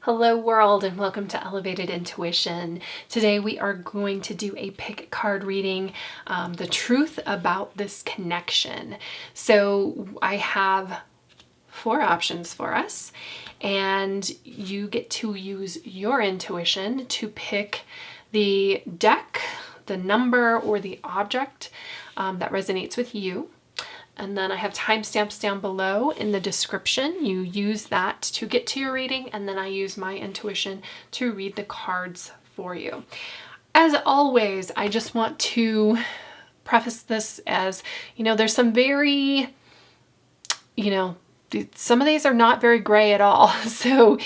Hello world and welcome to Elevated Intuition. Today we are going to do a pick card reading, the truth about this connection. So I have 4 options for us and you get to use your intuition to pick the deck, the number, or the object that resonates with you. And then I have timestamps down below in the description. You use that to get to your reading, and then I use my intuition to read the cards for you. As always, I just want to preface this as, there's some very, some of these are not very gray at all. So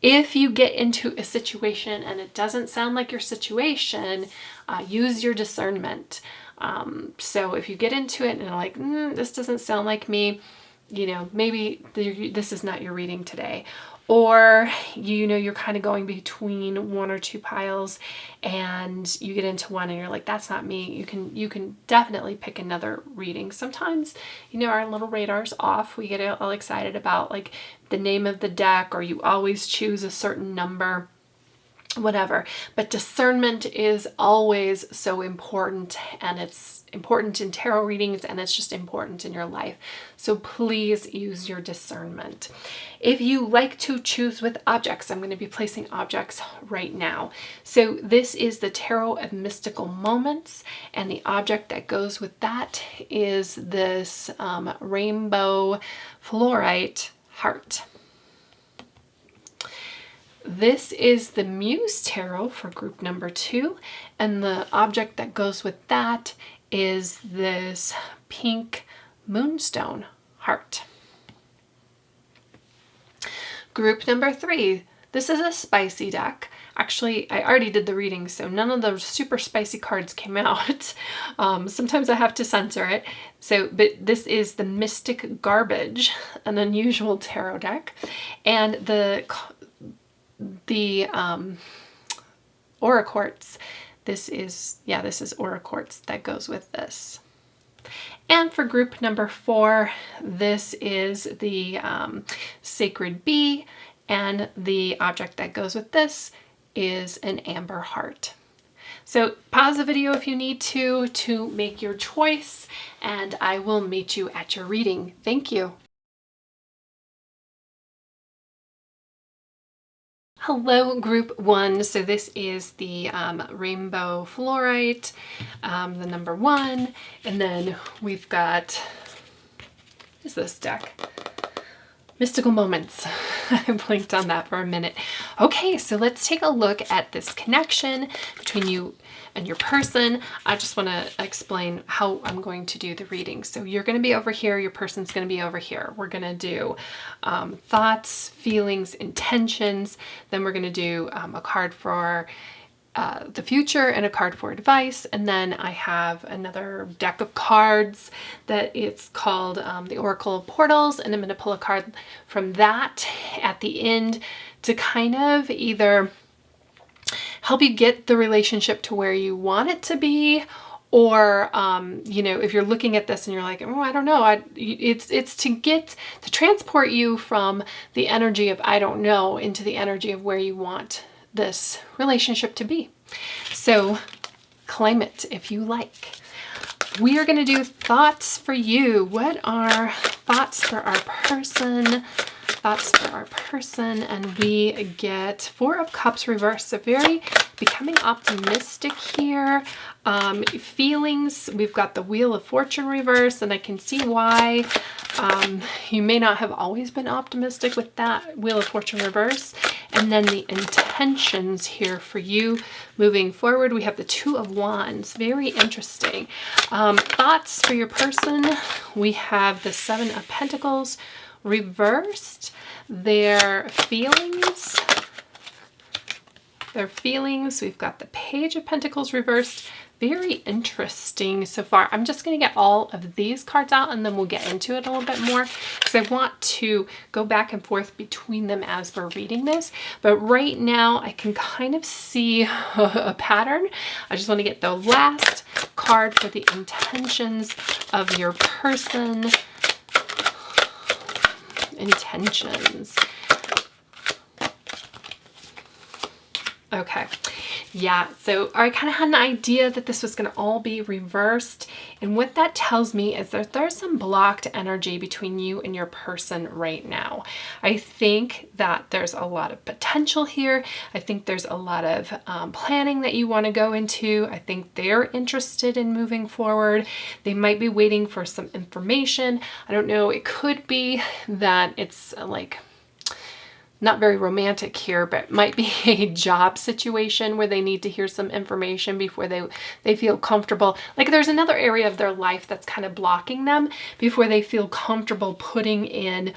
if you get into a situation and it doesn't sound like your situation, use your discernment. So if you get into it and you're like, this doesn't sound like me, maybe this is not your reading today. Or, you're kind of going between 1 or 2 piles and you get into one and you're like, that's not me. You can definitely pick another reading. Sometimes, our little radar's off. We get all excited about like the name of the deck, or you always choose a certain number, whatever. But discernment is always so important, and it's important in tarot readings, and it's just important in your life. So please use your discernment. If you like to choose with objects, I'm going to be placing objects right now. So this is the Tarot of Mystical Moments, and the object that goes with that is this rainbow fluorite heart. This is the Muse Tarot for group number 2, and the object that goes with that is this pink Moonstone heart. Group number 3, this is a spicy deck. Actually, I already did the reading, so none of those super spicy cards came out. Sometimes I have to censor it. But this is the Mystic Garbage, an unusual tarot deck, and the Aura Quartz. This is Aura Quartz that goes with this. And for group number 4, this is the Sacred Bee, and the object that goes with this is an amber heart. So pause the video if you need to make your choice, and I will meet you at your reading. Thank you. Hello, group 1. So this is the rainbow fluorite, the number 1, and then we've got, what is this deck? Mystical Moments. I blinked on that for a minute. Okay, so let's take a look at this connection between you and your person. I just want to explain how I'm going to do the reading. So you're going to be over here, your person's going to be over here. We're going to do thoughts, feelings, intentions. Then we're going to do a card for the future and a card for advice. And then I have another deck of cards that it's called the Oracle of Portals, and I'm going to pull a card from that at the end to kind of either help you get the relationship to where you want it to be, or if you're looking at this and you're like, oh, I don't know, it's to transport you from the energy of I don't know into the energy of where you want this relationship to be. So claim it if you like. We are going to do thoughts for you. What are thoughts for our person? Thoughts for our person, and we get 4 of Cups reversed. So very becoming optimistic here. Feelings, we've got the Wheel of Fortune reversed, and I can see why you may not have always been optimistic with that Wheel of Fortune reverse. And then the intentions here for you moving forward, we have the 2 of Wands. Very interesting. Thoughts for your person, we have the 7 of Pentacles reversed. Their feelings, we've got the Page of Pentacles reversed. Very interesting so far. I'm just going to get all of these cards out and then we'll get into it a little bit more, because I want to go back and forth between them as we're reading this. But right now I can kind of see a pattern. I just want to get the last card for the intentions of your person. Intentions. Okay. Yeah, so I kind of had an idea that this was going to all be reversed. And what that tells me is that there's some blocked energy between you and your person right now. I think that there's a lot of potential here. I think there's a lot of planning that you want to go into. I think they're interested in moving forward. They might be waiting for some information. I don't know. It could be that it's like not very romantic here, but it might be a job situation where they need to hear some information before they feel comfortable. Like there's another area of their life that's kind of blocking them before they feel comfortable putting in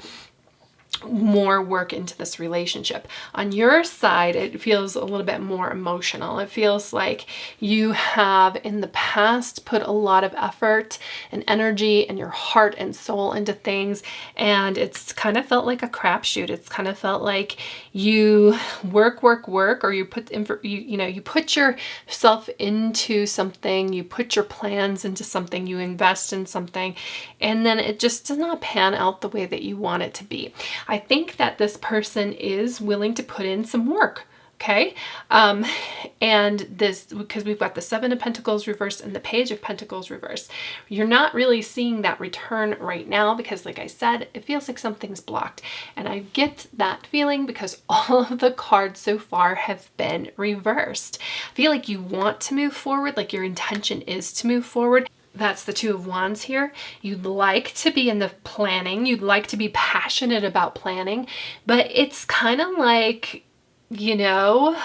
more work into this relationship. On your side, it feels a little bit more emotional. It feels like you have in the past put a lot of effort and energy and your heart and soul into things, and it's kind of felt like a crapshoot. It's kind of felt like you work, or you put you put yourself into something, you put your plans into something, you invest in something, and then it just does not pan out the way that you want it to be. I think that this person is willing to put in some work. Okay. And this, because we've got the Seven of Pentacles reversed and the Page of Pentacles reversed, you're not really seeing that return right now because like I said, it feels like something's blocked. And I get that feeling because all of the cards so far have been reversed. I feel like you want to move forward, like your intention is to move forward. That's the Two of Wands here. You'd like to be in the planning. You'd like to be passionate about planning, but it's kind of like, you know,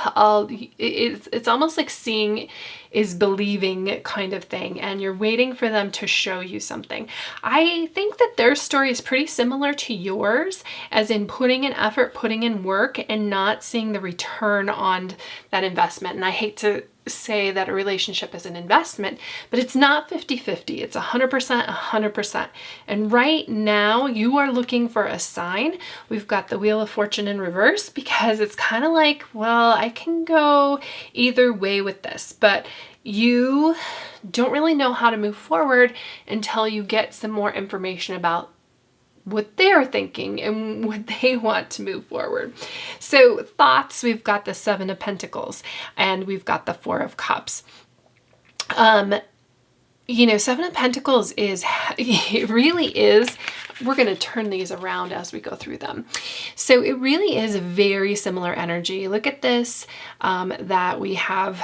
it's almost like seeing is believing kind of thing, and you're waiting for them to show you something. I think that their story is pretty similar to yours, as in putting in effort, putting in work, and not seeing the return on that investment. And I hate to say that a relationship is an investment, but it's not 50-50. It's 100%, 100%. And right now you are looking for a sign. We've got the Wheel of Fortune in reverse because it's kind of like, well, I can go either way with this, but you don't really know how to move forward until you get some more information about what they're thinking and what they want to move forward. So thoughts, we've got the Seven of Pentacles and we've got the Four of Cups. You know, Seven of Pentacles is, it really is, we're going to turn these around as we go through them. So it really is a very similar energy. Look at this, that we have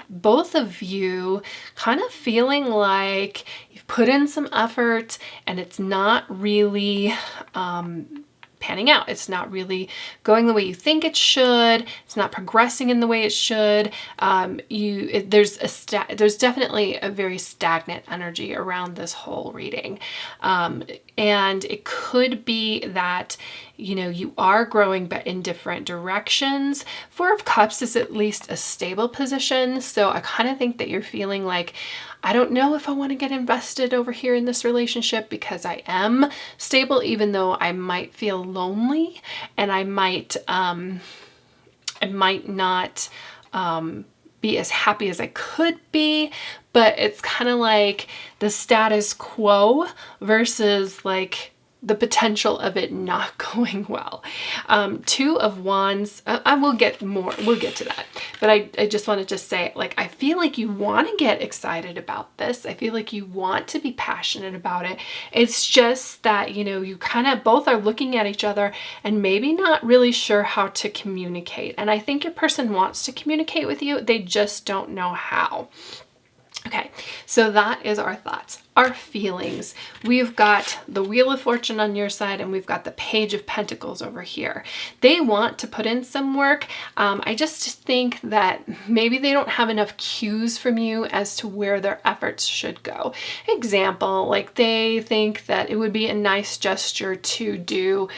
both of you kind of feeling like you've put in some effort and it's not really panning out. It's not really going the way you think it should. It's not progressing in the way it should. There's definitely a very stagnant energy around this whole reading. And it could be that, you know, you are growing but in different directions. Four of Cups is at least a stable position. So I kind of think that you're feeling like, I don't know if I want to get invested over here in this relationship because I am stable, even though I might feel lonely and I might not be as happy as I could be, but it's kind of like the status quo versus like the potential of it not going well. Two of Wands, I will get more, we'll get to that. But I just wanted to say, like, I feel like you want to get excited about this. I feel like you want to be passionate about it. It's just that, you know, you kind of both are looking at each other and maybe not really sure how to communicate. And I think your person wants to communicate with you. They just don't know how. Okay, so that is our thoughts, our feelings. We've got the Wheel of Fortune on your side and we've got the Page of Pentacles over here. They want to put in some work. I just think that maybe they don't have enough cues from you as to where their efforts should go. Example, like they think that it would be a nice gesture to do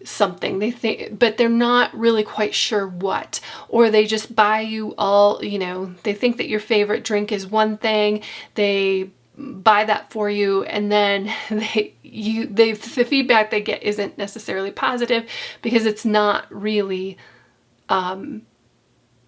something they think, but they're not really quite sure what, or they just buy you all, you know, they think that your favorite drink is one thing, they buy that for you, and then the feedback they get isn't necessarily positive because it's not really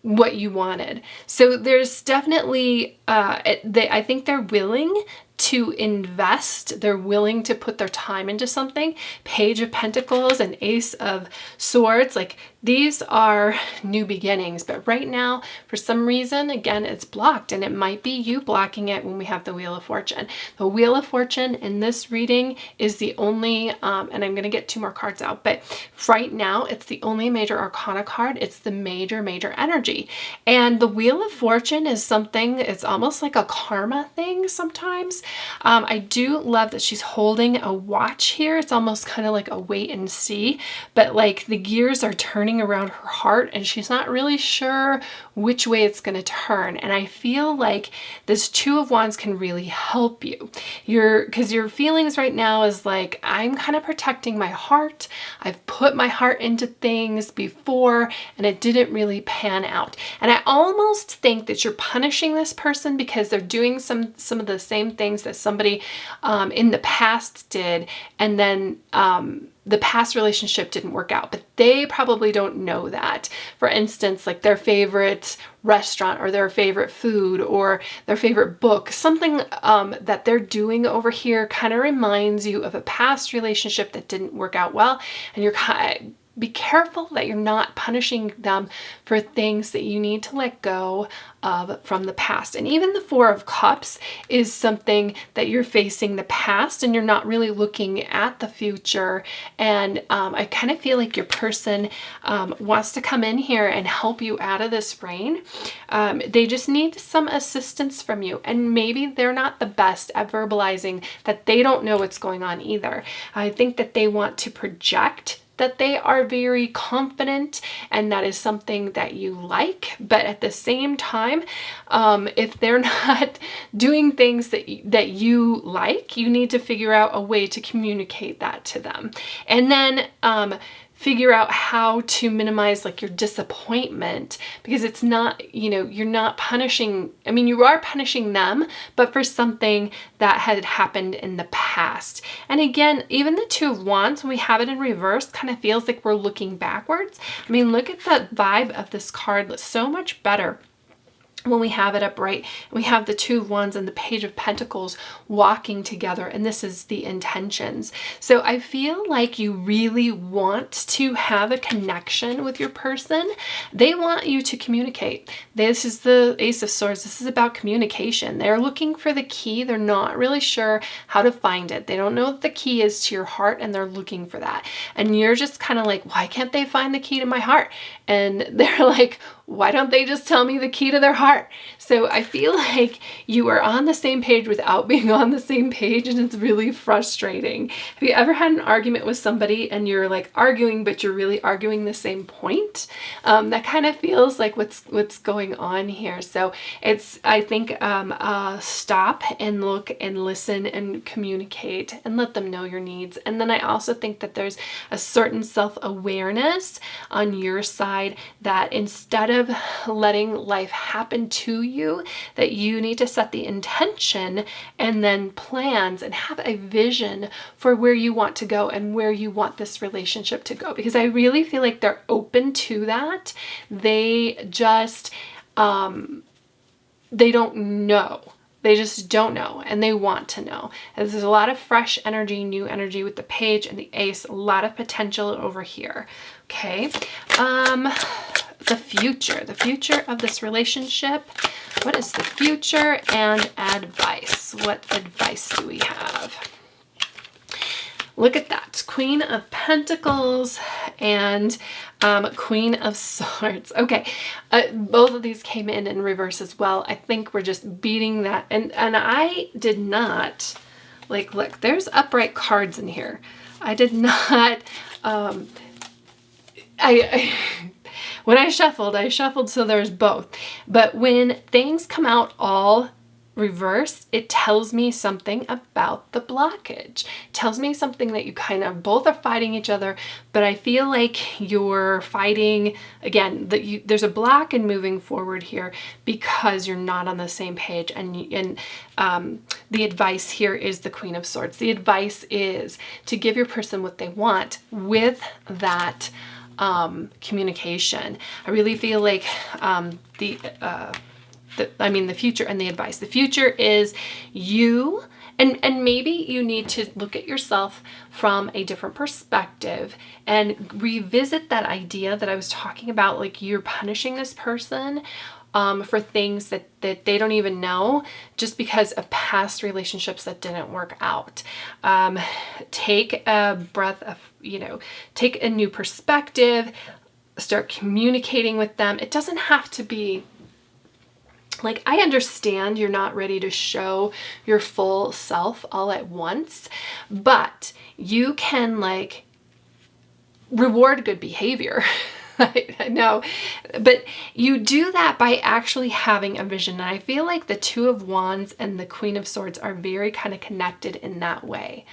what you wanted. So there's definitely I think they're willing to invest. They're willing to put their time into something. Page of Pentacles and Ace of Swords, like these are new beginnings, but right now, for some reason, again, it's blocked, and it might be you blocking it when we have the Wheel of Fortune. The Wheel of Fortune in this reading is the only, and I'm going to get 2 more cards out, but right now, it's the only major arcana card. It's the major energy. And the Wheel of Fortune is something, it's almost like a karma thing sometimes. I do love that she's holding a watch here. It's almost kind of like a wait and see, but like the gears are turning around her heart and she's not really sure which way it's going to turn. And I feel like this 2 of Wands can really help you. Because your feelings right now is like, I'm kind of protecting my heart. I've put my heart into things before and it didn't really pan out. And I almost think that you're punishing this person because they're doing some of the same things that somebody in the past did, and then the past relationship didn't work out, but they probably don't know that. For instance, like their favorite restaurant or their favorite food or their favorite book, something that they're doing over here kind of reminds you of a past relationship that didn't work out well, and you're be careful that you're not punishing them for things that you need to let go of from the past. And even the 4 of Cups is something that you're facing the past and you're not really looking at the future. And I kind of feel like your person wants to come in here and help you out of this rain. They just need some assistance from you. And maybe they're not the best at verbalizing that they don't know what's going on either. I think that they want to project that they are very confident, and that is something that you like. But at the same time, if they're not doing things that you like, you need to figure out a way to communicate that to them. And then figure out how to minimize like your disappointment, because it's not, you're not punishing, I mean, you are punishing them, but for something that had happened in the past. And again, even the 2 of Wands, when we have it in reverse, kind of feels like we're looking backwards. I mean, look at the vibe of this card. It's so much better when we have it upright. We have the 2 of Wands and the Page of Pentacles walking together, and this is the intentions. So I feel like you really want to have a connection with your person. They want you to communicate. This is the Ace of Swords. This is about communication. They're looking for the key. They're not really sure how to find it. They don't know what the key is to your heart, and they're looking for that. And you're just kind of like, why can't they find the key to my heart? And they're like, why don't they just tell me the key to their heart? So I feel like you are on the same page without being on the same page, and it's really frustrating. Have you ever had an argument with somebody and you're like arguing, but you're really arguing the same point? That kind of feels like what's going on here. So it's, I think, stop and look and listen and communicate and let them know your needs. And then I also think that there's a certain self-awareness on your side that instead of letting life happen to you, that you need to set the intention and then plans and have a vision for where you want to go and where you want this relationship to go. Because I really feel like they're open to that. They just, they don't know. They just don't know, and they want to know. And there's a lot of fresh energy, new energy with the Page and the Ace, a lot of potential over here. Okay. The future of this relationship. What is the future and advice? What advice do we have? Look at that. Queen of Pentacles and Queen of Swords. Okay, both of these came in reverse as well. I think we're just beating that. And I did not, like, look, there's upright cards in here. I did not, when I shuffled so there's both. But when things come out all reverse, it tells me something about the blockage. It tells me something that you kind of both are fighting each other, but I feel like you're fighting, again, that there's a block in moving forward here because you're not on the same page. And the advice here is the Queen of Swords. The advice is to give your person what they want with that communication. I really feel like the future and the advice. The future is you And maybe you need to look at yourself from a different perspective and revisit that idea that I was talking about, like you're punishing this person for things that they don't even know just because of past relationships that didn't work out. Take a breath of, take a new perspective, start communicating with them. It doesn't have to be like, I understand you're not ready to show your full self all at once, but you can like reward good behavior. I know, but you do that by actually having a vision. And I feel like the Two of Wands and the Queen of Swords are very kind of connected in that way.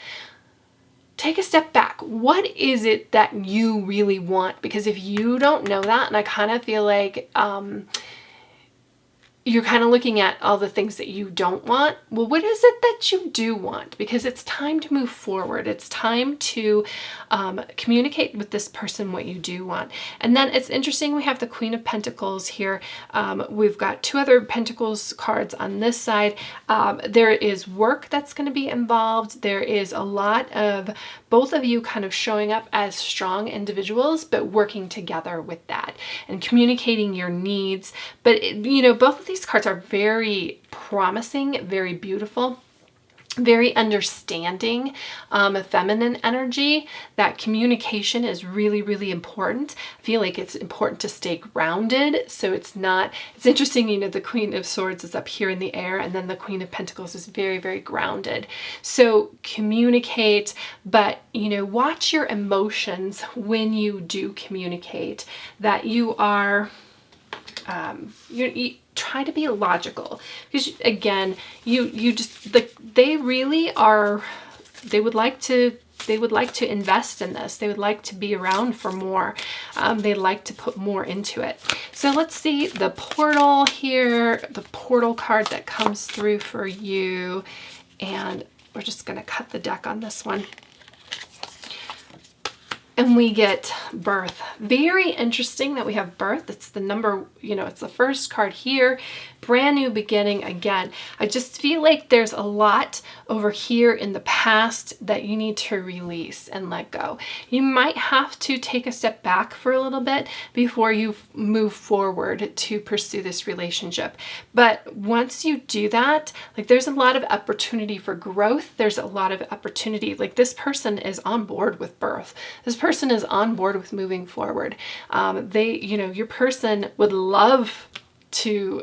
Take a step back. What is it that you really want? Because if you don't know that, and I kind of feel like you're kind of looking at all the things that you don't want. Well, what is it that you do want? Because it's time to move forward. It's time to communicate with this person what you do want. And then it's interesting, we have the Queen of Pentacles here. We've got two other Pentacles cards on this side. There is work that's going to be involved. There is a lot of both of you kind of showing up as strong individuals, but working together with that and communicating your needs. But, both of these cards are very promising, very beautiful, very understanding, feminine energy. That communication is really, really important. I feel like it's important to stay grounded. So it's interesting, the Queen of Swords is up here in the air, and then the Queen of Pentacles is very, very grounded. So communicate, but, watch your emotions when you do communicate, that you are, you try to be logical, because again, you just, they really are, they would like to invest in this. They would like to be around for more. They like to put more into it. So let's see the portal here, the portal card that comes through for you. And we're just going to cut the deck on this one. And we get birth. Very interesting that we have birth. It's the number, it's the first card here. Brand new beginning again. I just feel like there's a lot over here in the past that you need to release and let go. You might have to take a step back for a little bit before you move forward to pursue this relationship. But once you do that, like there's a lot of opportunity for growth. There's a lot of opportunity. Like this person is on board with birth. This person is on board with moving forward. Your person would love to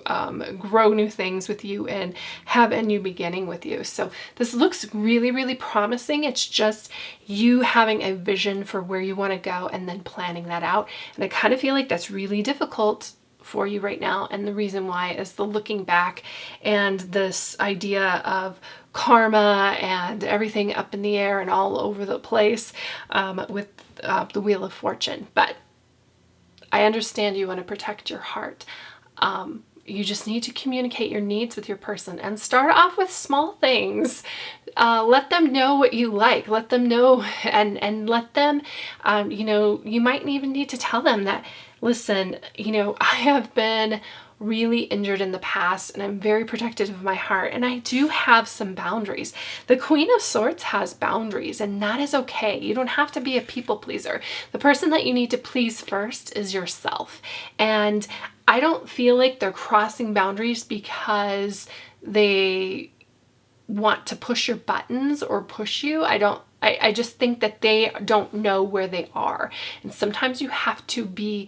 grow new things with you and have a new beginning with you. So this looks really, really promising. It's just you having a vision for where you want to go and then planning that out. And I kind of feel like that's really difficult for you right now. And the reason why is the looking back and this idea of karma and everything up in the air and all over the place with the Wheel of Fortune. But I understand you want to protect your heart. You just need to communicate your needs with your person and start off with small things. Let them know what you like. Let them know and let them, you might even need to tell them that, listen, I have been really injured in the past and I'm very protective of my heart and I do have some boundaries. The Queen of Swords has boundaries and that is okay. You don't have to be a people pleaser. The person that you need to please first is yourself. And I don't feel like they're crossing boundaries because they want to push your buttons or push you. I just think that they don't know where they are. And sometimes you have to be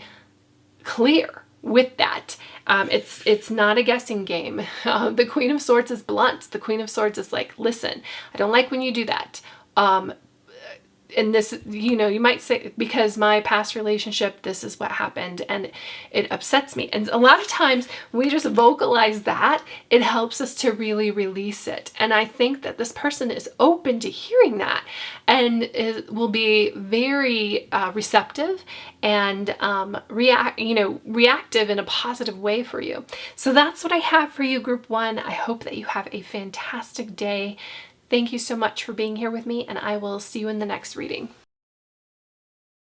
clear with that. It's not a guessing game. The Queen of Swords is blunt. The Queen of Swords is like, listen, I don't like when you do that. And this, you might say, because my past relationship, this is what happened and it upsets me. And a lot of times we just vocalize that, it helps us to really release it. And I think that this person is open to hearing that and will be very receptive and reactive in a positive way for you. So that's what I have for you, Group 1. I hope that you have a fantastic day. Thank you so much for being here with me, and I will see you in the next reading.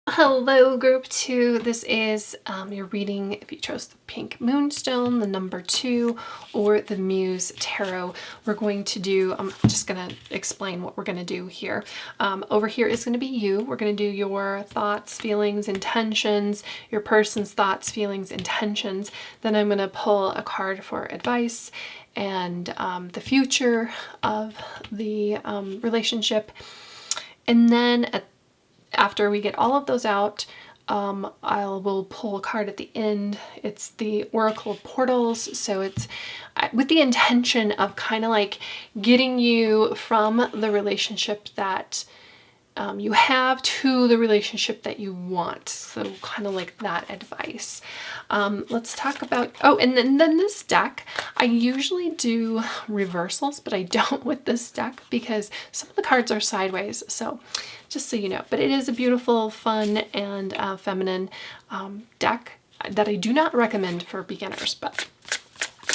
Hello, group 2. This is your reading if you chose the pink Moonstone, the number 2, or the Muse Tarot. We're going to do, I'm just going to explain what we're going to do here. Over here is going to be you. We're going to do your thoughts, feelings, intentions, your person's thoughts, feelings, intentions. Then I'm going to pull a card for advice and the future of the relationship. And then after we get all of those out, will pull a card at the end. It's the Oracle of Portals, so it's with the intention of kind of like getting you from the relationship that you have to the relationship that you want. So kind of like that advice. Let's talk about, oh, and then this deck, I usually do reversals, but I don't with this deck because some of the cards are sideways. So just so you know, but it is a beautiful, fun, and feminine deck that I do not recommend for beginners. But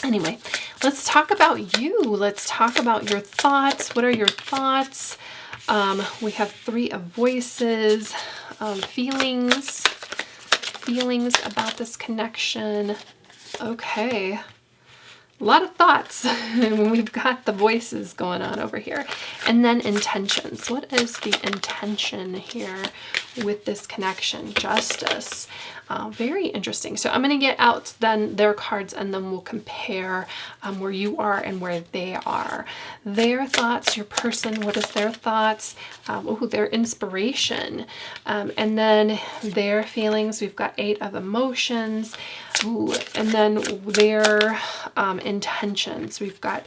anyway, let's talk about you. Let's talk about your thoughts. What are your thoughts? We have 3 of Voices, feelings about this connection. Okay. A lot of thoughts. We've got the voices going on over here. And then intentions. What is the intention here with this connection? Justice. Very interesting. So I'm going to get out then their cards and then we'll compare where you are and where they are. Their thoughts, your person, what is their thoughts? Their inspiration. And then their feelings. We've got 8 of emotions. And then their intentions. We've got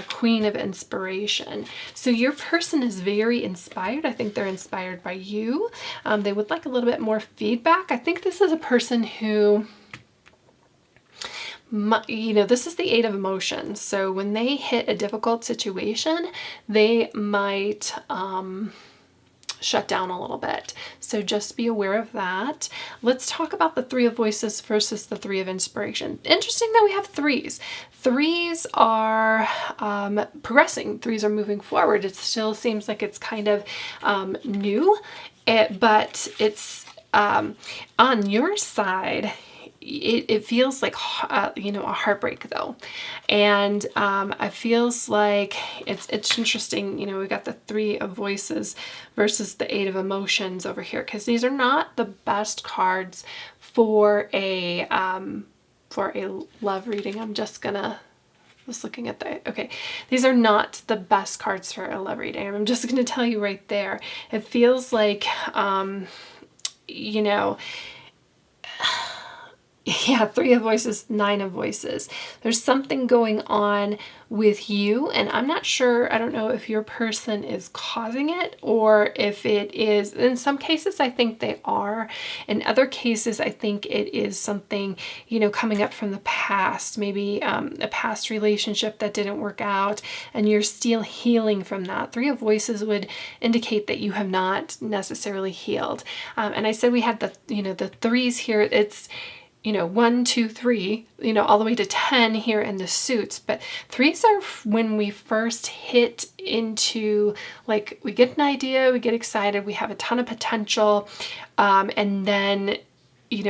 Queen of Inspiration. So your person is very inspired. I think they're inspired by you. They would like a little bit more feedback. I think this is a person who, this is the 8 of emotions. So when they hit a difficult situation, they might shut down a little bit. So just be aware of that. Let's talk about the 3 of Voices versus the 3 of Inspiration. Interesting that we have 3s. 3s are progressing. 3s are moving forward. It still seems like it's kind of new, but it's on your side. It feels like, a heartbreak though. And it feels like it's interesting, we got the 3 of Voices versus the 8 of Emotions over here, because these are not the best cards for a love reading. I'm just looking at okay, these are not the best cards for a love reading. I'm just going to tell you right there. It feels like, yeah, 3 of Voices, 9 of Voices. There's something going on with you, and I'm not sure, I don't know if your person is causing it or if it is, in some cases I think they are. In other cases I think it is something, coming up from the past, maybe a past relationship that didn't work out and you're still healing from that. 3 of Voices would indicate that you have not necessarily healed. And I said we had the 3s here. It's 1, 2, 3, all the way to 10 here in the suits. But 3s are when we first hit into, like, we get an idea, we get excited, we have a ton of potential. And then,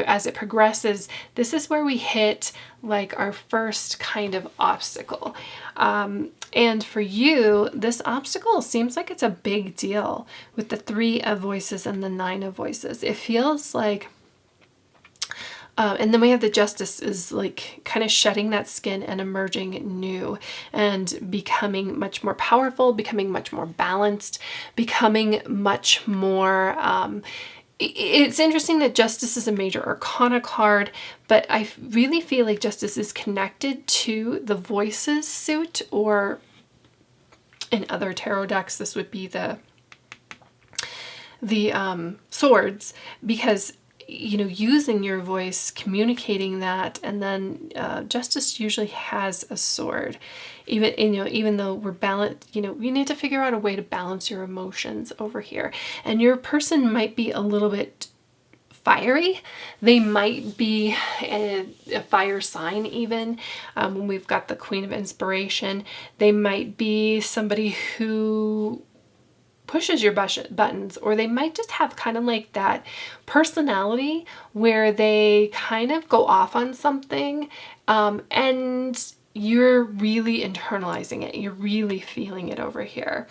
as it progresses, this is where we hit like our first kind of obstacle. And for you, this obstacle seems like it's a big deal with the 3 of Voices and the 9 of Voices. It feels like, and then we have the Justice is like kind of shedding that skin and emerging new and becoming much more powerful, becoming much more balanced, becoming much more, it's interesting that Justice is a major arcana card, but I really feel like Justice is connected to the Voices suit, or in other tarot decks, this would be the Swords, because using your voice, communicating that, and then Justice usually has a sword. Even though we're balanced, you need to figure out a way to balance your emotions over here. And your person might be a little bit fiery. They might be a fire sign even. When we've got the Queen of Inspiration, they might be somebody who pushes your buttons, or they might just have kind of like that personality where they kind of go off on something, and you're really internalizing it. You're really feeling it over here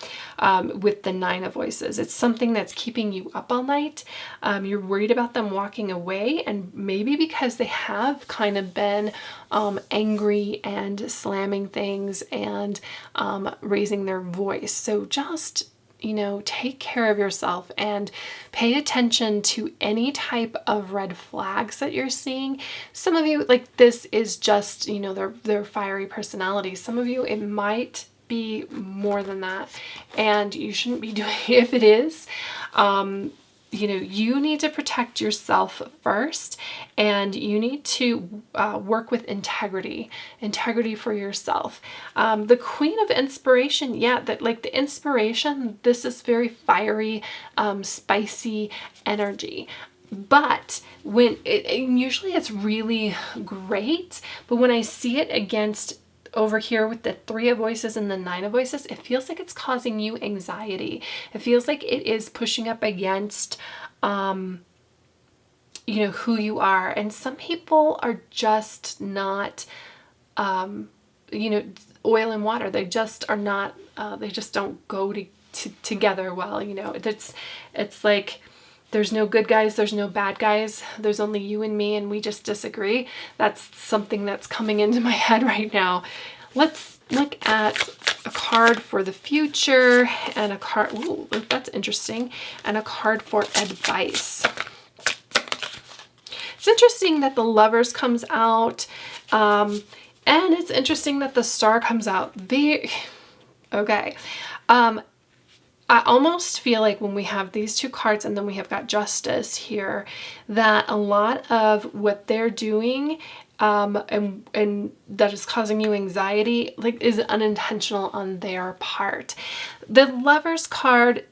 with the Nine of Voices. It's something that's keeping you up all night. You're worried about them walking away, and maybe because they have kind of been angry and slamming things and raising their voice. So just, you know, take care of yourself and pay attention to any type of red flags that you're seeing. Some of you, like, this is just, you know, their fiery personality. Some of you, it might be more than that, and you shouldn't be doing it if it is. You know, you need to protect yourself first, and you need to work with integrity for yourself. The Queen of Inspiration, yeah, that, like, the inspiration, this is very fiery, spicy energy. But when usually it's really great, but when I see it against over here with the Three of Voices and the Nine of Voices, it feels like it's causing you anxiety. It feels like it is pushing up against, you know, who you are. And some people are just not, you know, oil and water. They just are not, they just don't go together well, you know. It's like, there's no good guys, there's no bad guys, there's only you and me, and we just disagree. That's something that's coming into my head right now. Let's look at a card for the future and a card, ooh, that's interesting, and a card for advice. It's interesting that the Lovers comes out, and it's interesting that the Star comes out. Okay. I almost feel like when we have these two cards and then we have got Justice here, that a lot of what they're doing and that is causing you anxiety, like, is unintentional on their part. The Lovers card,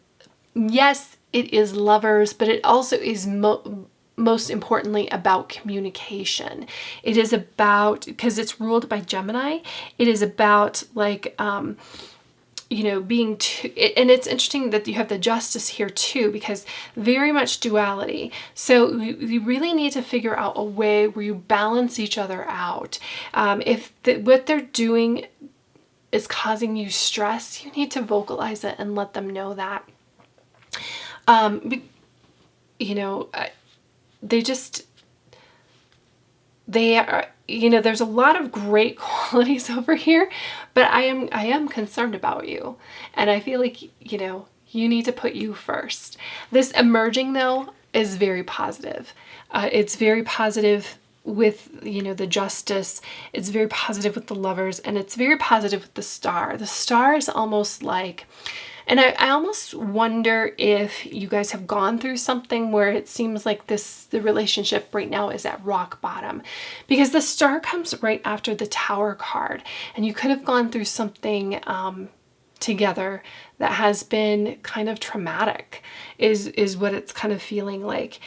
yes, it is lovers, but it also is most importantly about communication. It is about, because it's ruled by Gemini, it is about, like, you know, being and it's interesting that you have the Justice here too, because very much duality. So you really need to figure out a way where you balance each other out. If what they're doing is causing you stress, you need to vocalize it and let them know that. You know, they are, you know, there's a lot of great qualities over here, but I am concerned about you. And I feel like, you know, you need to put you first. This emerging, though, is very positive. It's very positive with, you know, the Justice. It's very positive with the Lovers, and it's very positive with the Star. The Star is almost like, and I almost wonder if you guys have gone through something where it seems like the relationship right now is at rock bottom, because the Star comes right after the Tower card, and you could have gone through something together that has been kind of traumatic, is what it's kind of feeling like.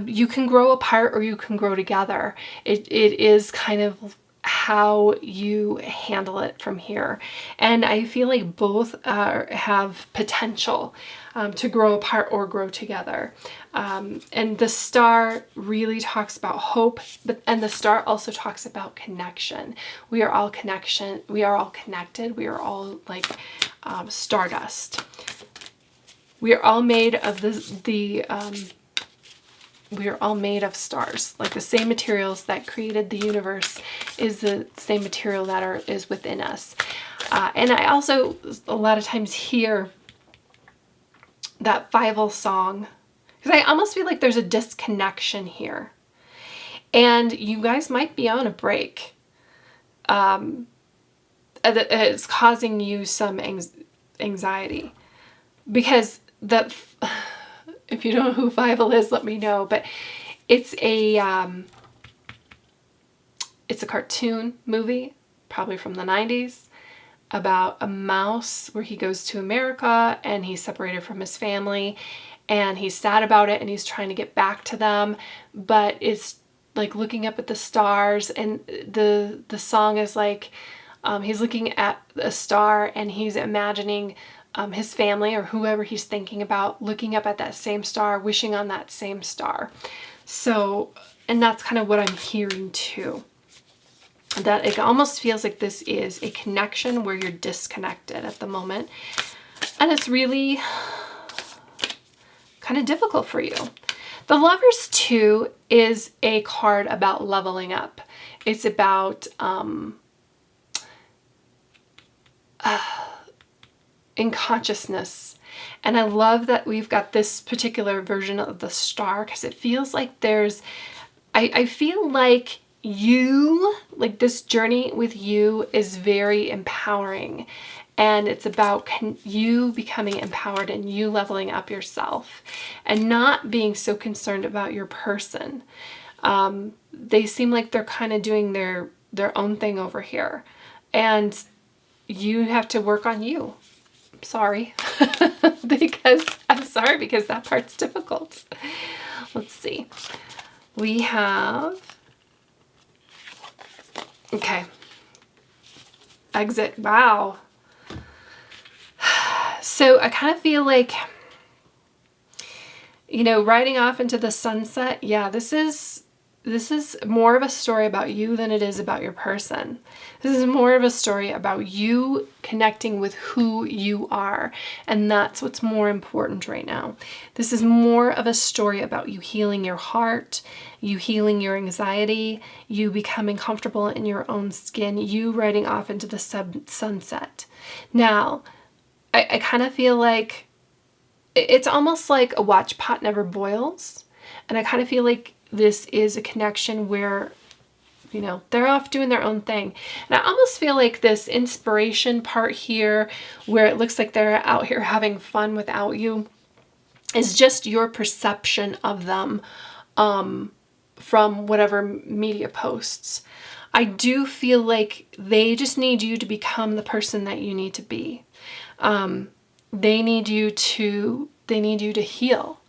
You can grow apart or you can grow together. It is kind of how you handle it from here. And I feel like both have potential to grow apart or grow together. And the Star really talks about hope, and the Star also talks about connection. We are all connection. We are all connected. We are all like stardust. We are all made of we are all made of stars. Like, the same materials that created the universe is the same material that is within us. And I also a lot of times hear that Fievel song, because I almost feel like there's a disconnection here. And you guys might be on a break. It's causing you some anxiety. Because if you don't know who Fievel is, let me know. But it's a cartoon movie, probably from the 90s, about a mouse where he goes to America and he's separated from his family, and he's sad about it and he's trying to get back to them, but it's like looking up at the stars, and the song is like, he's looking at a star and he's imagining his family or whoever he's thinking about, looking up at that same star, wishing on that same star. So, and that's kind of what I'm hearing too. That it almost feels like this is a connection where you're disconnected at the moment. And it's really kind of difficult for you. The Lovers too is a card about leveling up. It's about in consciousness. And I love that we've got this particular version of the star, because it feels like there's, I feel like you, like this journey with you is very empowering. And it's about you becoming empowered and you leveling up yourself and not being so concerned about your person. They seem like they're kind of doing their own thing over here. And you have to work on you. Sorry. I'm sorry because that part's difficult. Let's see. We have, okay. Exit. Wow. So I kind of feel like, you know, riding off into the sunset. Yeah, this is more of a story about you than it is about your person. This is more of a story about you connecting with who you are. And that's what's more important right now. This is more of a story about you healing your heart, you healing your anxiety, you becoming comfortable in your own skin, you riding off into the sunset. Now, I kind of feel like it's almost like a watch pot never boils. And I kind of feel like this is a connection where, you know, they're off doing their own thing. And I almost feel like this inspiration part here, where it looks like they're out here having fun without you, is just your perception of them from whatever media posts. I do feel like they just need you to become the person that you need to be. They need you to heal.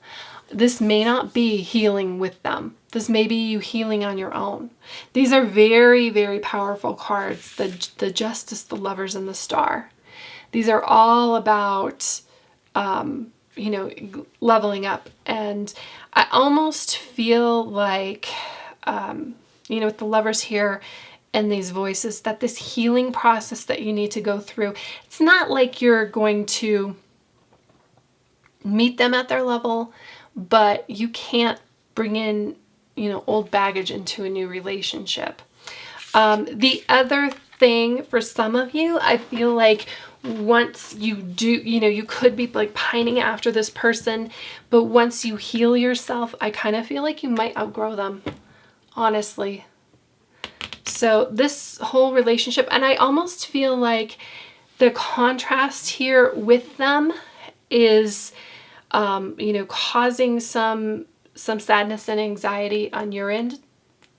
This may not be healing with them. This may be you healing on your own. These are very, very powerful cards. The Justice, the Lovers, and the Star. These are all about, you know, leveling up. And I almost feel like, you know, with the Lovers here and these voices, that this healing process that you need to go through, it's not like you're going to meet them at their level, but you can't bring in, you know, old baggage into a new relationship. The other thing for some of you, I feel like once you do, you know, you could be like pining after this person, but once you heal yourself, I kind of feel like you might outgrow them, honestly. So this whole relationship, and I almost feel like the contrast here with them is, you know, causing some sadness and anxiety on your end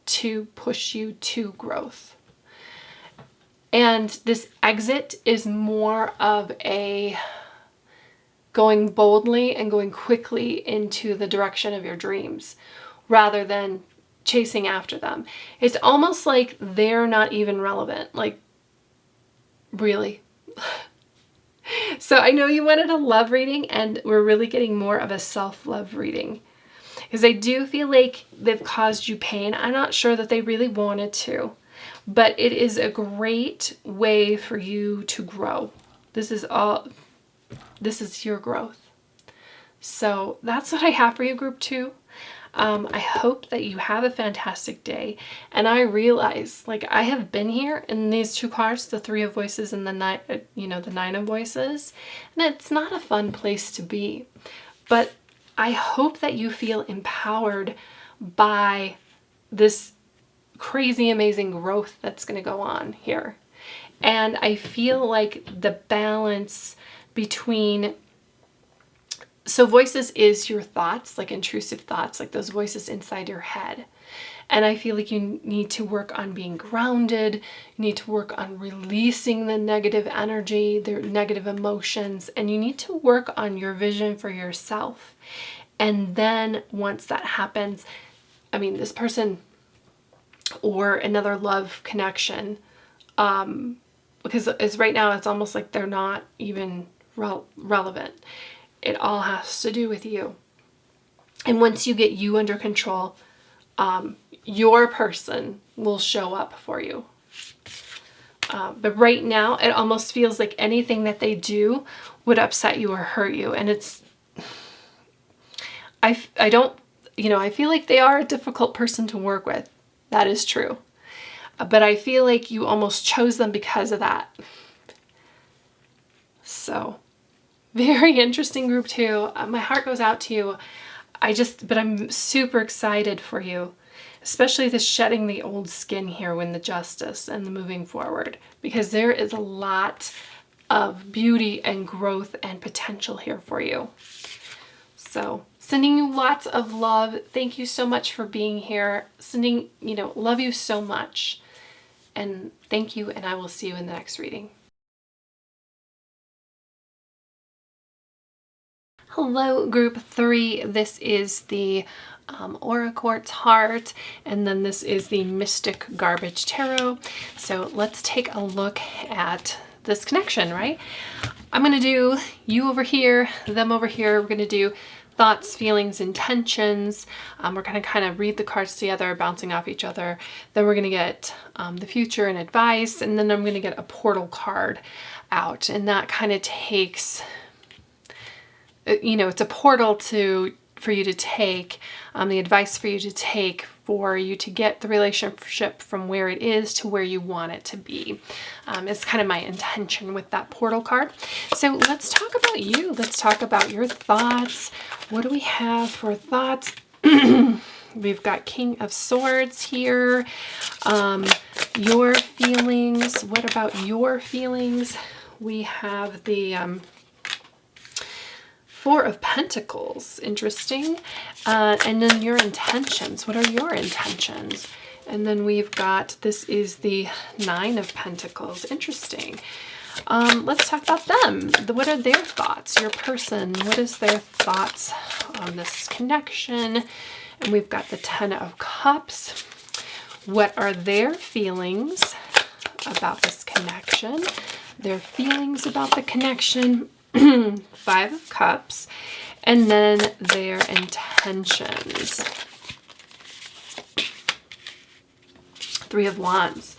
to push you to growth. And this exit is more of a going boldly and going quickly into the direction of your dreams rather than chasing after them. It's almost like they're not even relevant. Like, really? So I know you wanted a love reading, and we're really getting more of a self-love reading. Because I do feel like they've caused you pain. I'm not sure that they really wanted to. But it is a great way for you to grow. This is your growth. So that's what I have for you, Group 2. I hope that you have a fantastic day. And I realize, like, I have been here in these two cards, the Three of Voices and the Nine of Voices, and it's not a fun place to be. But I hope that you feel empowered by this crazy, amazing growth that's going to go on here. And I feel like the balance between, so voices is your thoughts, like intrusive thoughts, like those voices inside your head. And I feel like you need to work on being grounded. You need to work on releasing the negative energy, the negative emotions, and you need to work on your vision for yourself. And then once that happens, I mean, this person or another love connection, because right now it's almost like they're not even relevant. It all has to do with you. And once you get you under control, your person will show up for you. But right now, it almost feels like anything that they do would upset you or hurt you. And it's, I don't, I feel like they are a difficult person to work with. That is true. But I feel like you almost chose them because of that. So, very interesting group too. My heart goes out to you. But I'm super excited for you, especially the shedding the old skin here when the justice and the moving forward, because there is a lot of beauty and growth and potential here for you. So sending you lots of love. Thank you so much for being here. Love you so much. And thank you, and I will see you in the next reading. Hello, group 3. This is the Aura Quartz Heart, and then this is the Mystic Garbage Tarot. So let's take a look at this connection, right? I'm going to do you over here, them over here. We're going to do thoughts, feelings, intentions. We're going to kind of read the cards together, bouncing off each other. Then we're going to get the future and advice, and then I'm going to get a portal card out, and that kind of takes, it's a portal for you to take, the advice for you to get the relationship from where it is to where you want it to be. It's kind of my intention with that portal card. So let's talk about you. Let's talk about your thoughts. What do we have for thoughts? We've got King of Swords here. Your feelings. What about your feelings? We have the Four of Pentacles. Interesting. And then your intentions. What are your intentions? And then we've got, this is the Nine of Pentacles. Interesting. Let's talk about them. What are their thoughts? Your person, what is their thoughts on this connection? And we've got the Ten of Cups. What are their feelings about this connection? Their feelings about the connection. Five of Cups. And then their intentions. Three of Wands.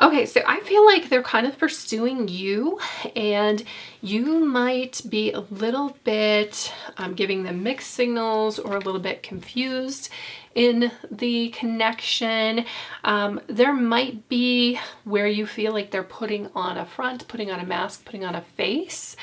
Okay, so I feel like they're kind of pursuing you, and you might be a little bit giving them mixed signals or a little bit confused in the connection. There might be where you feel like they're putting on a front, putting on a mask, putting on a face.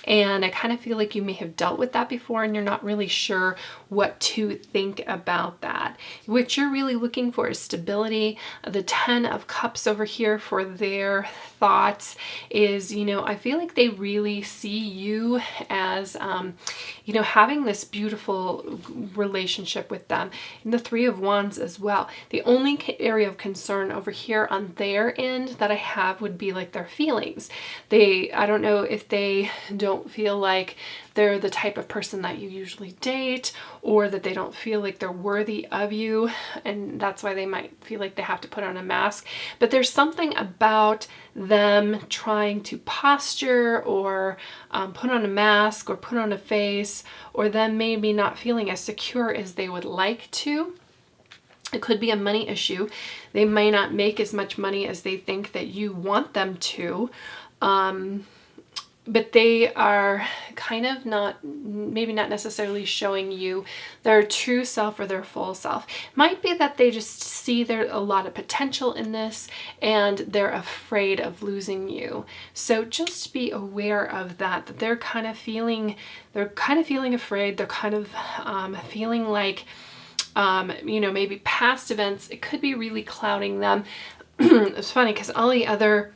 And I kind of feel like you may have dealt with that before and you're not really sure what to think about that. What you're really looking for is stability. The Ten of Cups over here for their thoughts is, I feel like they really see you as, having this beautiful relationship with them. And the Three of Wands as well. The only area of concern over here on their end that I have would be like their feelings. I don't know if they don't feel like they're the type of person that you usually date, or that they don't feel like they're worthy of you, and that's why they might feel like they have to put on a mask. But there's something about them trying to posture or put on a mask or put on a face, or them maybe not feeling as secure as they would like to. It could be a money issue. They may not make as much money as they think that you want them to. But they are kind of maybe not necessarily showing you their true self or their full self. Might be that they just see there's a lot of potential in this and they're afraid of losing you. So just be aware of that they're kind of feeling afraid. They're kind of feeling like, maybe past events, it could be really clouding them. It's funny because all the other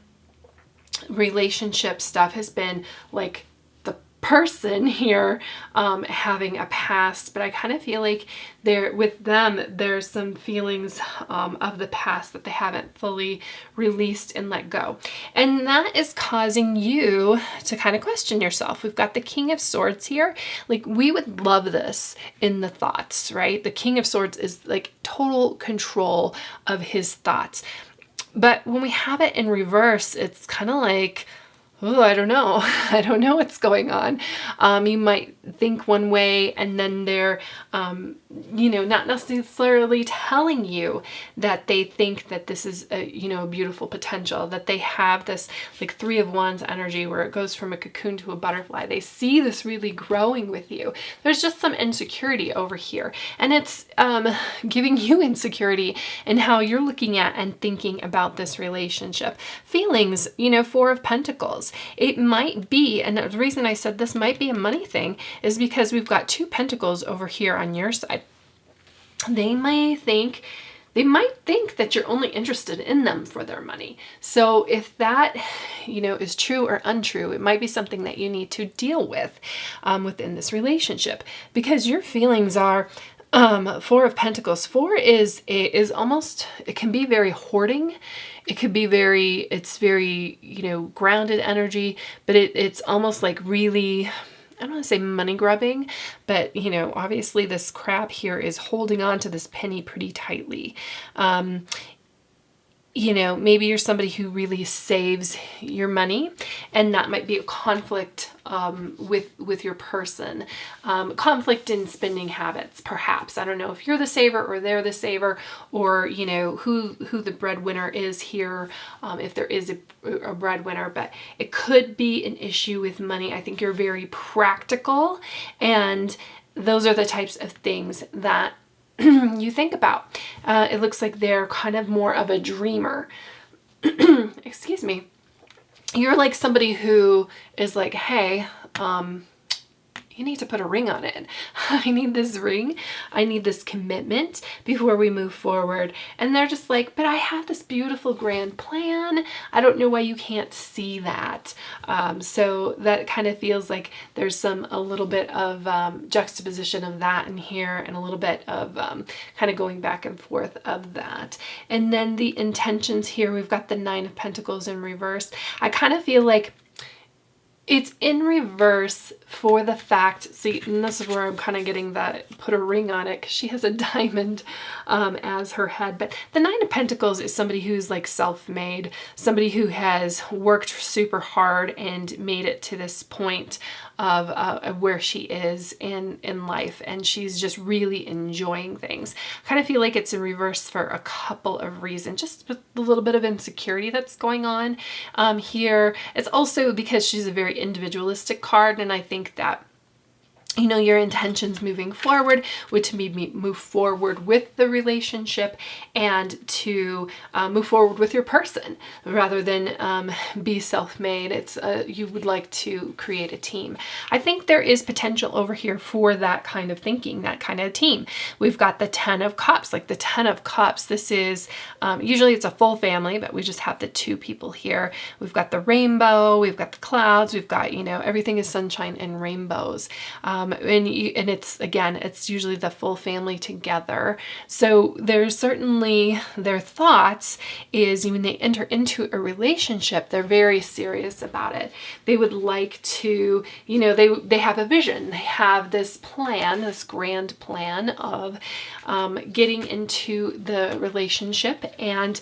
relationship stuff has been like the person here having a past, but I kind of feel like there's some feelings of the past that they haven't fully released and let go, and that is causing you to kind of question yourself. We've got the King of Swords here. Like, we would love this in the thoughts, right? The King of Swords is like total control of his thoughts. But when we have it in reverse, it's kind of like, oh, I don't know. I don't know what's going on. You might think one way and then they're, not necessarily telling you that they think that this is a beautiful potential, that they have this like 3 of Wands energy where it goes from a cocoon to a butterfly. They see this really growing with you. There's just some insecurity over here. And it's giving you insecurity in how you're looking at and thinking about this relationship. Feelings, 4 of Pentacles. It might be, and the reason I said this might be a money thing is because we've got 2 pentacles over here on your side. They might think that you're only interested in them for their money. So if that, is true or untrue, it might be something that you need to deal with within this relationship, because your feelings are 4 of Pentacles. 4 is almost, it can be very hoarding. It could be very grounded energy, but it's almost like really, I don't want to say money grubbing, but obviously this crab here is holding on to this penny pretty tightly. Maybe you're somebody who really saves your money, and that might be a conflict with your person. Conflict in spending habits, perhaps. I don't know if you're the saver or they're the saver, or who the breadwinner is here, if there is a breadwinner, but it could be an issue with money. I think you're very practical, and those are the types of things that you think about. It looks like they're kind of more of a dreamer. Excuse me. You're like somebody who is like, hey, you need to put a ring on it. I need this ring. I need this commitment before we move forward. And they're just like, but I have this beautiful grand plan. I don't know why you can't see that. So that kind of feels like there's a little bit of juxtaposition of that in here, and a little bit of kind of going back and forth of that. And then the intentions here, we've got the 9 of Pentacles in reverse. I kind of feel like it's in reverse for the fact, see, and this is where I'm kind of getting that put a ring on it, because she has a diamond as her head. But the 9 of Pentacles is somebody who's like self-made, somebody who has worked super hard and made it to this point of where she is in life, and she's just really enjoying things. I kind of feel like it's in reverse for a couple of reasons, just with a little bit of insecurity that's going on here. It's also because she's a very individualistic card, and I think that your intentions moving forward would to be move forward with the relationship, and to move forward with your person rather than be self-made. It's you would like to create a team. I think there is potential over here for that kind of thinking, that kind of team. We've got the 10 of Cups, like the 10 of Cups. This is usually it's a full family, but we just have the 2 people here. We've got the rainbow, we've got the clouds, we've got everything is sunshine and rainbows. And it's usually the full family together. So there's certainly their thoughts is when they enter into a relationship, they're very serious about it. They would like to, they have a vision. They have this plan, this grand plan of getting into the relationship and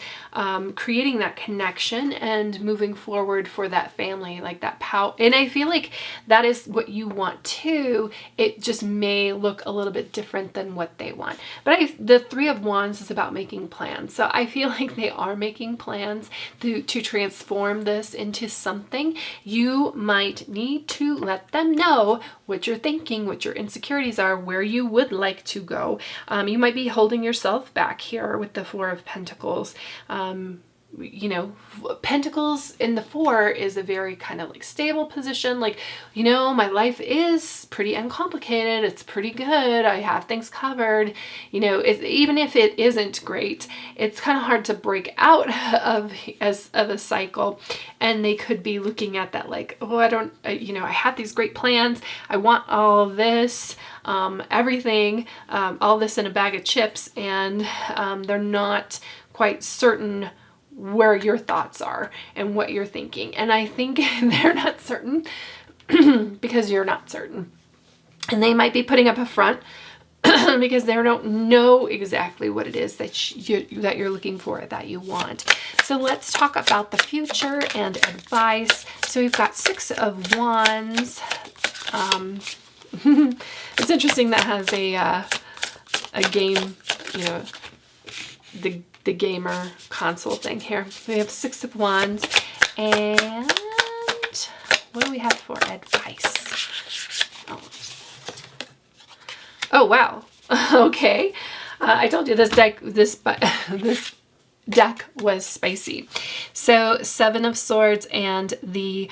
creating that connection and moving forward for that family, like that power. And I feel like that is what you want too. It just may look a little bit different than what they want. But the 3 of Wands is about making plans. So I feel like they are making plans to transform this into something. You might need to let them know what you're thinking, what your insecurities are, where you would like to go. You might be holding yourself back here with the 4 of Pentacles. Pentacles in the 4 is a very kind of like stable position. Like, my life is pretty uncomplicated. It's pretty good. I have things covered. Even if it isn't great, it's kind of hard to break out of a cycle. And they could be looking at that like, oh, I had these great plans. I want all of this, everything, all this in a bag of chips. And they're not quite certain where your thoughts are and what you're thinking. And I think they're not certain because you're not certain. And they might be putting up a front because they don't know exactly what it is that you're looking for, that you want. So let's talk about the future and advice. So we've got Six of Wands. It's interesting that has a game, you know, the gamer console thing here. We have Six of Wands, and what do we have for advice? Oh wow. Okay. I told you this deck was spicy. So Seven of Swords and the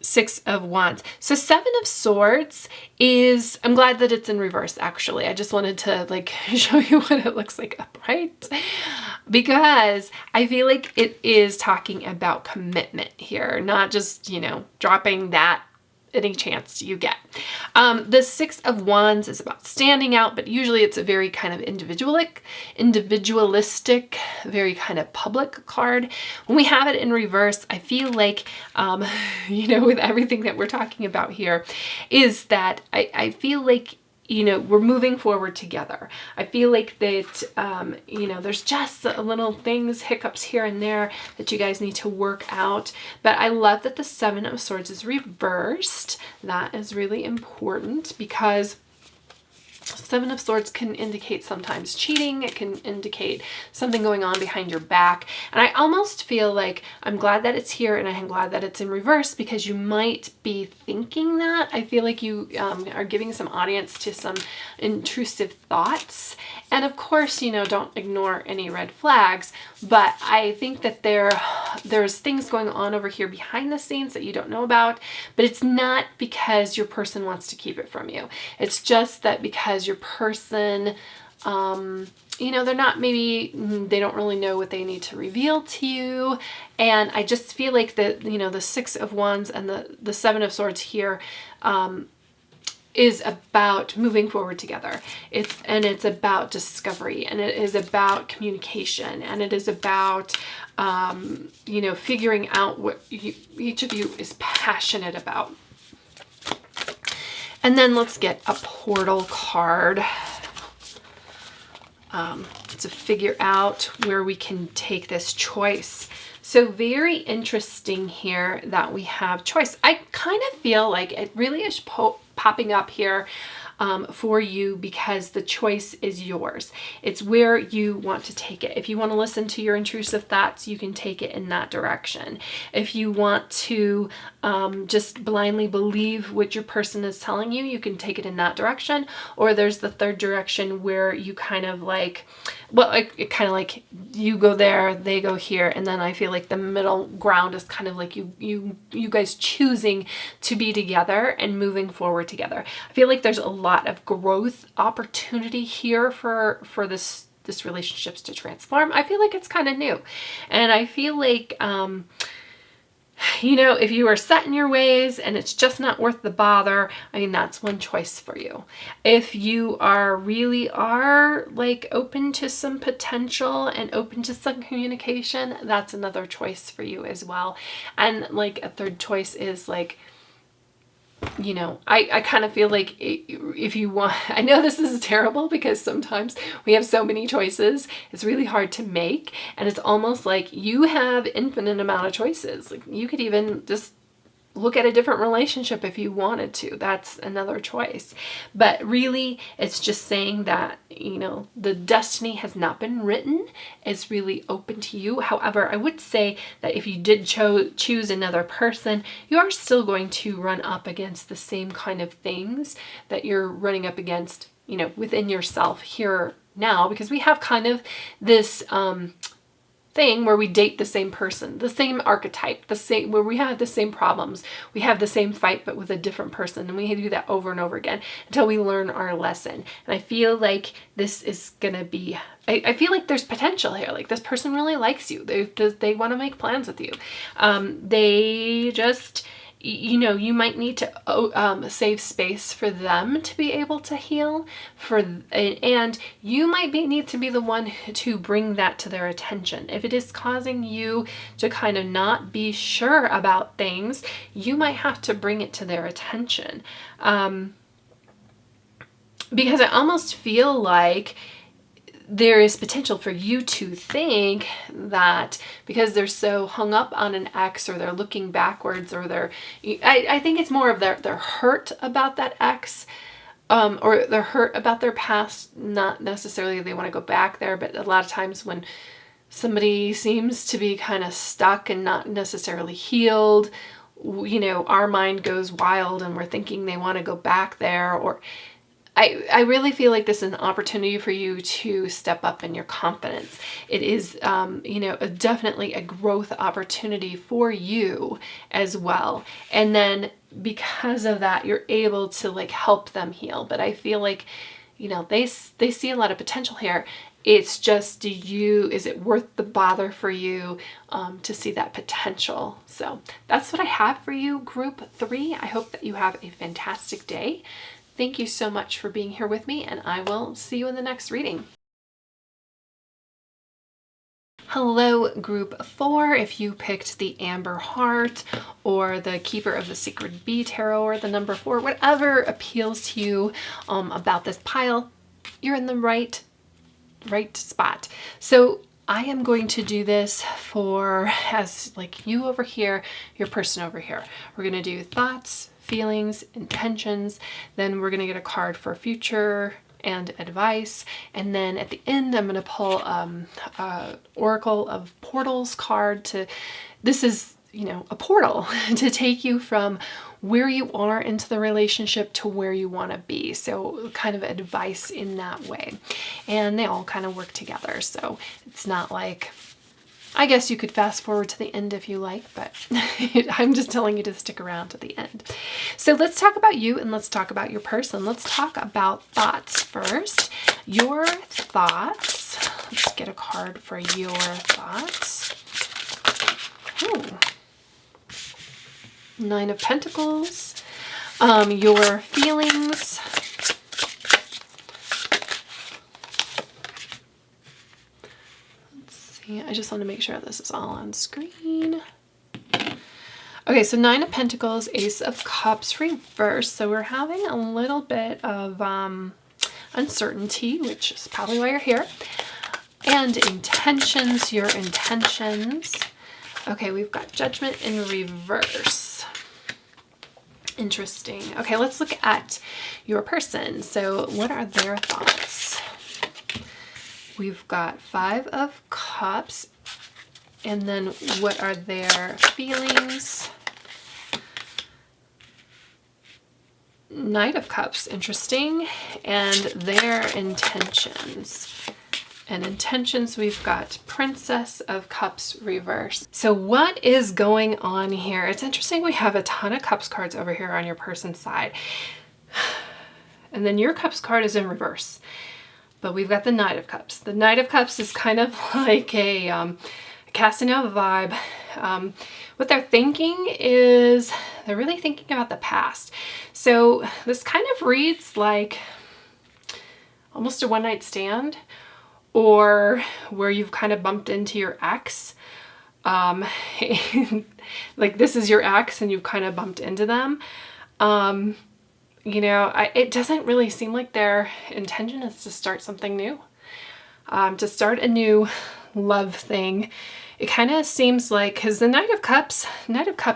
Six of Wands. So Seven of Swords is, I'm glad that it's in reverse actually. I just wanted to like show you what it looks like upright, because I feel like it is talking about commitment here, not just, you know, dropping that any chance you get. The Six of Wands is about standing out, but usually it's a very kind of individualistic, very kind of public card. When we have it in reverse, I feel like, you know, with everything that we're talking about here, is that I feel like, you know, we're moving forward together. I feel like that, you know, there's just little things, hiccups here and there that you guys need to work out. But I love that the Seven of Swords is reversed. That is really important, because Seven of Swords can indicate sometimes cheating. It can indicate something going on behind your back. And I almost feel like I'm glad that it's here, and I'm glad that it's in reverse, because you might be thinking that. I feel like you are giving some audience to some intrusive thoughts. And of course, you know, don't ignore any red flags, but I think that there's things going on over here behind the scenes that you don't know about, but it's not because your person wants to keep it from you. It's just that because your person, you know, they're not, maybe they don't really know what they need to reveal to you. And I just feel like that, you know, the Six of Wands and the Seven of Swords here, is about moving forward together. It's about discovery, and it is about communication, and it is about, you know, figuring out what each of you is passionate about. And then let's get a portal card to figure out where we can take this choice. So very interesting here that we have choice. I kind of feel like it really is popping up here for you, because the choice is yours. It's where you want to take it. If you want to listen to your intrusive thoughts, you can take it in that direction. If you want to just blindly believe what your person is telling you, you can take it in that direction. Or there's the third direction where you kind of like, well, it kind of like you go there, they go here, and then I feel like the middle ground is kind of like you guys choosing to be together and moving forward together. I feel like there's a lot of growth opportunity here for this relationships to transform. I feel like it's kind of new, and I feel like you know, if you are set in your ways and it's just not worth the bother, I mean, that's one choice for you. If you really are like open to some potential and open to some communication, that's another choice for you as well. And like a third choice is like, you know, I kind of feel like if you want, I know this is terrible because sometimes we have so many choices, it's really hard to make, and it's almost like you have infinite amount of choices. Like you could even just look at a different relationship if you wanted to. That's another choice. But really, it's just saying that, you know, the destiny has not been written. It's really open to you. However, I would say that if you did choose another person, you are still going to run up against the same kind of things that you're running up against, you know, within yourself here now, because we have kind of this thing where we date the same person, the same archetype, the same, where we have the same problems, we have the same fight but with a different person, and we do that over and over again until we learn our lesson. And I feel like this is gonna be, I feel like there's potential here. Like this person really likes you. They want to make plans with you. They just, you know, you might need to save space for them to be able to heal, and you might need to be the one to bring that to their attention. If it is causing you to kind of not be sure about things, you might have to bring it to their attention. because I almost feel like there is potential for you to think that because they're so hung up on an ex, or they're looking backwards, or I think it's more of they're hurt about that ex, or they're hurt about their past, not necessarily they want to go back there, but a lot of times when somebody seems to be kind of stuck and not necessarily healed, you know, our mind goes wild and we're thinking they want to go back there. Or I really feel like this is an opportunity for you to step up in your confidence. It is, you know, definitely a growth opportunity for you as well. And then because of that, you're able to like help them heal. But I feel like, you know, they see a lot of potential here. It's just, is it worth the bother for you to see that potential? So that's what I have for you, group 3. I hope that you have a fantastic day. Thank you so much for being here with me, and I will see you in the next reading. Hello, group 4. If you picked the Amber Heart or the Keeper of the Secret Bee Tarot or the number 4, whatever appeals to you about this pile, you're in the right spot. So I am going to do this for, as like you over here, your person over here. We're going to do thoughts, feelings, intentions. Then we're going to get a card for future and advice. And then at the end, I'm going to pull Oracle of Portals card this is, you know, a portal to take you from where you are into the relationship to where you want to be. So kind of advice in that way. And they all kind of work together. So it's not like, I guess you could fast forward to the end if you like, but I'm just telling you to stick around to the end. So let's talk about you and let's talk about your person. Let's talk about thoughts first. Your thoughts. Let's get a card for your thoughts. Ooh. 9 of Pentacles. Your feelings. I just want to make sure this is all on screen. Okay, so 9 of Pentacles, Ace of Cups reversed. So we're having a little bit of uncertainty, which is probably why you're here. And intentions, your intentions. Okay, we've got Judgment in reverse. Interesting. Okay, let's look at your person. So what are their thoughts? We've got 5 of Cups, and then what are their feelings? Knight of Cups, interesting, and their intentions. And intentions, we've got Princess of Cups reverse. So what is going on here? It's interesting, we have a ton of Cups cards over here on your person's side. And then your Cups card is in reverse. But we've got the Knight of Cups. The Knight of Cups is kind of like a Casanova vibe. What they're thinking is they're really thinking about the past. So this kind of reads like almost a one-night stand, or where you've kind of bumped into your ex. Like this is your ex and you've kind of bumped into them. You know, it doesn't really seem like their intention is to start something new, to start a new love thing. It kind of seems like, because the Knight of Cups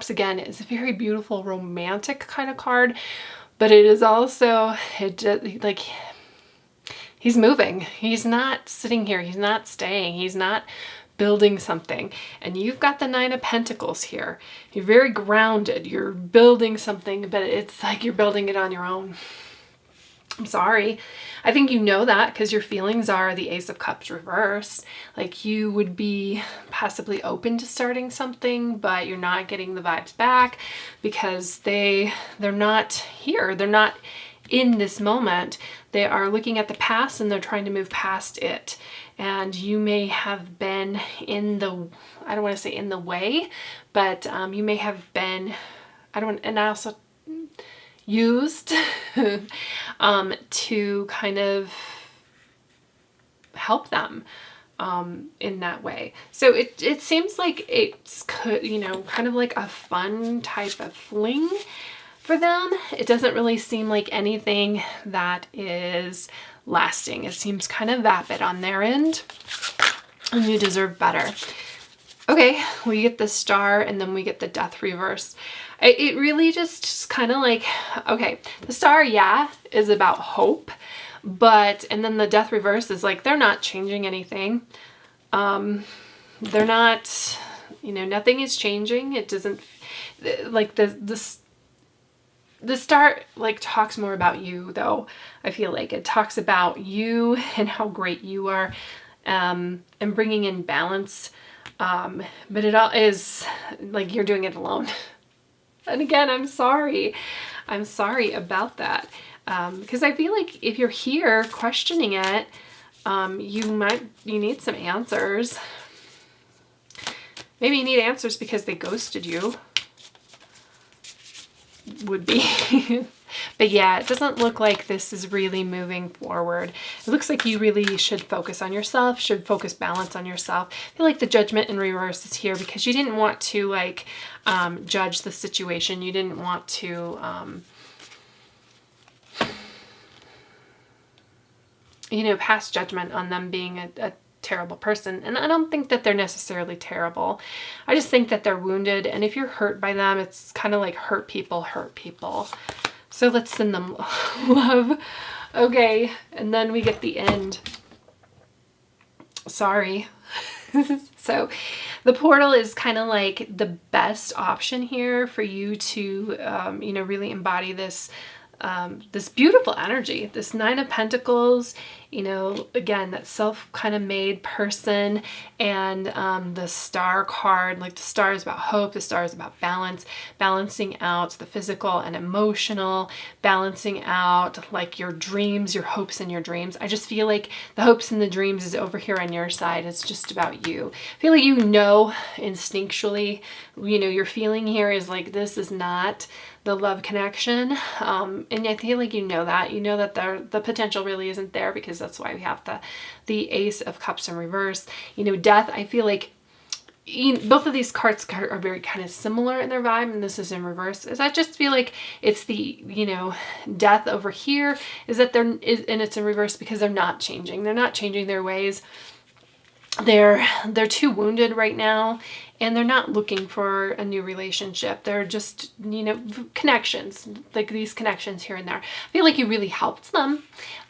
again is a very beautiful romantic kind of card, but it is also, like, he's moving. He's not sitting here. He's not staying. He's not building something. And you've got the 9 of Pentacles here. You're very grounded. You're building something, but it's like you're building it on your own. I'm sorry. I think you know that because your feelings are the Ace of Cups reversed. Like you would be possibly open to starting something, but you're not getting the vibes back because they're not here. They're not in this moment. They are looking at the past and they're trying to move past it. And you may have been in the, I don't want to say in the way, but you may have been, and I also used to kind of help them in that way. So it seems like it's, you know, kind of like a fun type of fling for them. It doesn't really seem like anything that is lasting. It seems kind of vapid on their end, and you deserve better. Okay, we get the Star, and then we get the Death reverse. It really just kind of like, okay, the Star, yeah, is about hope, but, and then the Death reverse is like, they're not changing anything. They're not, you know, nothing is changing. It doesn't, like the Star like talks more about you though. I feel like it talks about you and how great you are, and bringing in balance. But it all is like you're doing it alone. And again, I'm sorry about that. Because I feel like if you're here questioning it, you need some answers. Maybe you need answers because they ghosted you. Would be. But yeah, it doesn't look like this is really moving forward. It looks like you really should focus on yourself, should focus balance on yourself. I feel like the Judgment in reverse is here because you didn't want to like judge the situation. You didn't want to you know, pass judgment on them being a terrible person. And I don't think that they're necessarily terrible. I just think that they're wounded. And if you're hurt by them, it's kind of like hurt people hurt people. So let's send them love. Okay. And then we get the end. Sorry. So the portal is kind of like the best option here for you to, you know, really embody this, this beautiful energy, this Nine of Pentacles, you know, again, that self kind of made person, and the Star card, like the Star is about hope, the Star is about balance, balancing out the physical and emotional, balancing out like your dreams, your hopes and your dreams. I just feel like the hopes and the dreams is over here on your side. It's just about you. I feel like, you know, instinctually, you know, your feeling here is like, this is not the love connection. And I feel like you know that the potential really isn't there, because that's why we have the Ace of Cups in reverse. You know, Death, I feel like both of these cards are very kind of similar in their vibe, and this is in reverse. Is I just feel like it's the, you know, Death over here is that and it's in reverse because they're not changing. They're not changing their ways. They're too wounded right now, and they're not looking for a new relationship. They're just, you know, connections, like these connections here and there. I feel like you really helped them,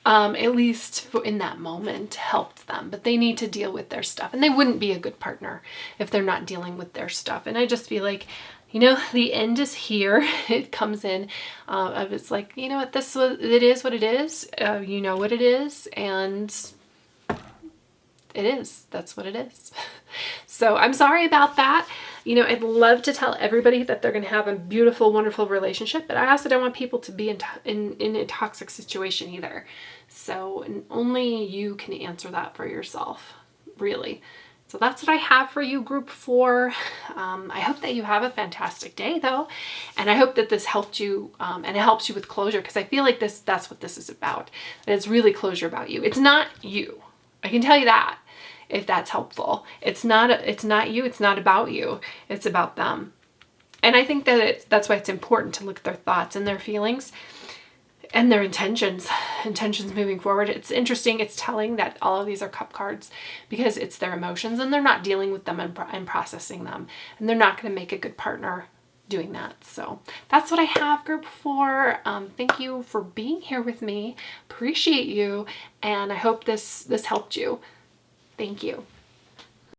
at least in that moment, helped them, but they need to deal with their stuff, and they wouldn't be a good partner if they're not dealing with their stuff. And I just feel like, you know, the end is here. It comes in, it's like, you know what, it is what it is. You know what it is, and it is. That's what it is. So I'm sorry about that. You know, I'd love to tell everybody that they're going to have a beautiful, wonderful relationship, but I also don't want people to be in a toxic situation either. So only you can answer that for yourself, really. So that's what I have for you, group 4. I hope that you have a fantastic day, though. And I hope that this helped you, and it helps you with closure, because I feel like that's what this is about. It's really closure about you. It's not you. I can tell you that, if that's helpful. It's not you. It's not about you. It's about them. And I think that that's why it's important to look at their thoughts and their feelings and their intentions moving forward. It's interesting. It's telling that all of these are cup cards, because it's their emotions, and they're not dealing with them and processing them. And they're not going to make a good partner doing that. So that's what I have, group 4. Thank you for being here with me. Appreciate you. And I hope this helped you. Thank you.